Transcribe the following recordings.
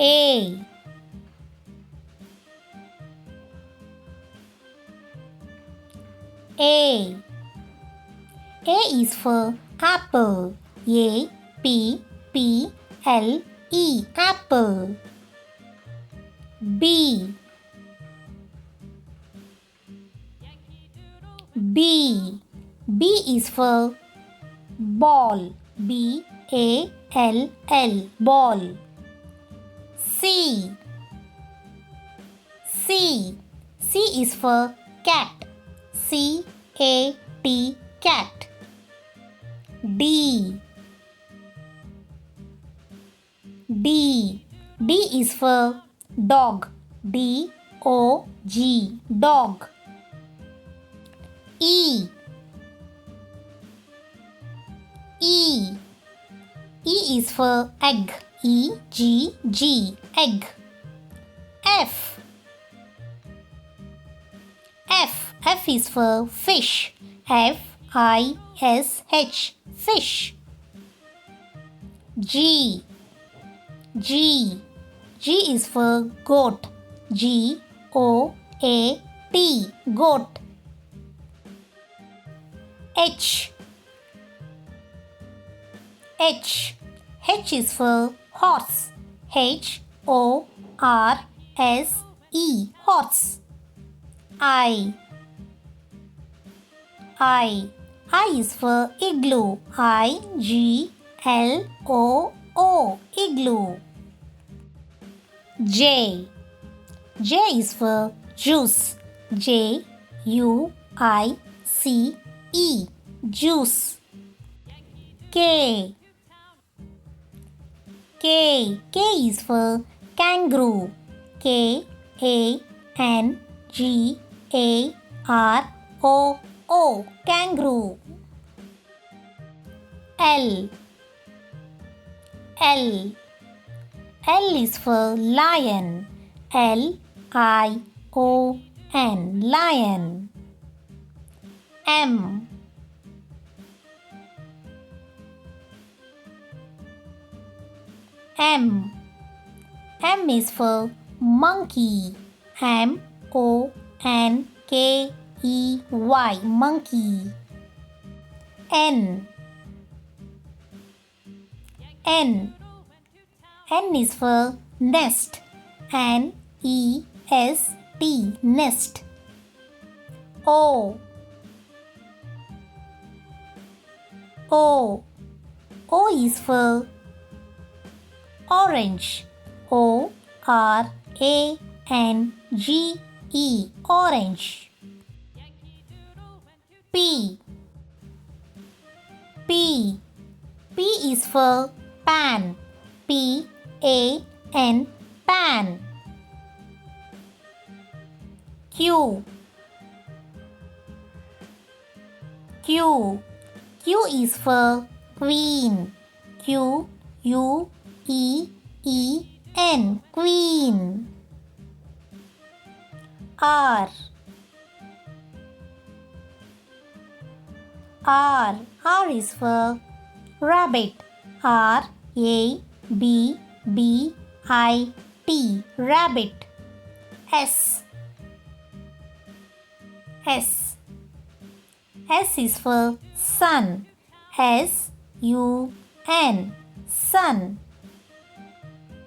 A. A. A is for apple. A P P L E, apple. B. B. B is for ball. B A L L, ball. C. C. C is for cat. C A T, cat. D. D. D is for dog. D O G, dog. E. E. E is for egg. E G G, egg. F. F. F is for fish. F I S H, fish. G. G. G is for goat. G O A T, goat. H. H. H is for horse. H O R S E, horse. I. I. I is for igloo. I G L O O, igloo. J. J is for juice. J U I C E, juice. K. K. K is for kangaroo. K A N G A R O O, kangaroo. L. L. L is for lion. L I O N, lion. M. M. M is for monkey. M O N K E Y, monkey. N. N. N is for nest. N E S T, nest. O. O. O is for orange. O R A N G E, orange. P. P. P is for pan. P A N, pan. Q. Q. Q is for queen. Q U E E N, queen. R. R. R is for rabbit. R A B B I T, rabbit. S. S. S is for sun. S U N, sun.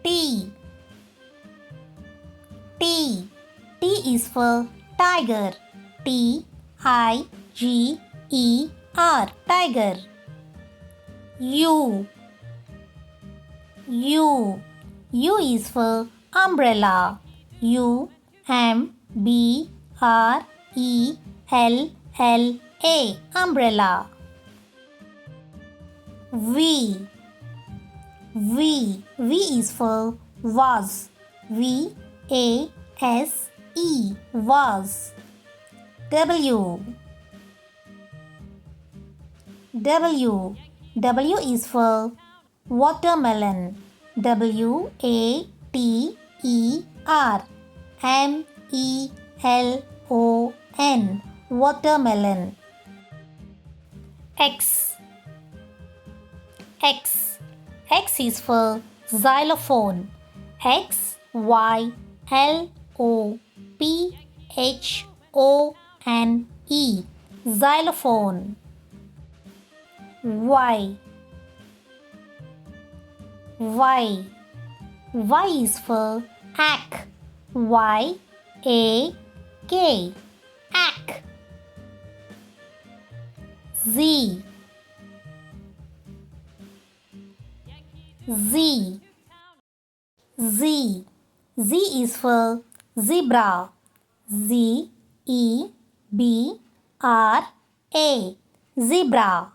T. T. T is for tiger. T I G E R, tiger. U. U. U is for umbrella. U M B R E L L A, umbrella. V. V. V is for vase. V A S E, vase. W. W. W is for watermelon. W A T E R M E L O N, watermelon. X. X. X is for xylophone. X Y L O P H O N E. Xylophone. Y. Y. Y is for ack. Y A K. Ack. Z. Z. Z. Z is for zebra. Z E B R A. Zebra.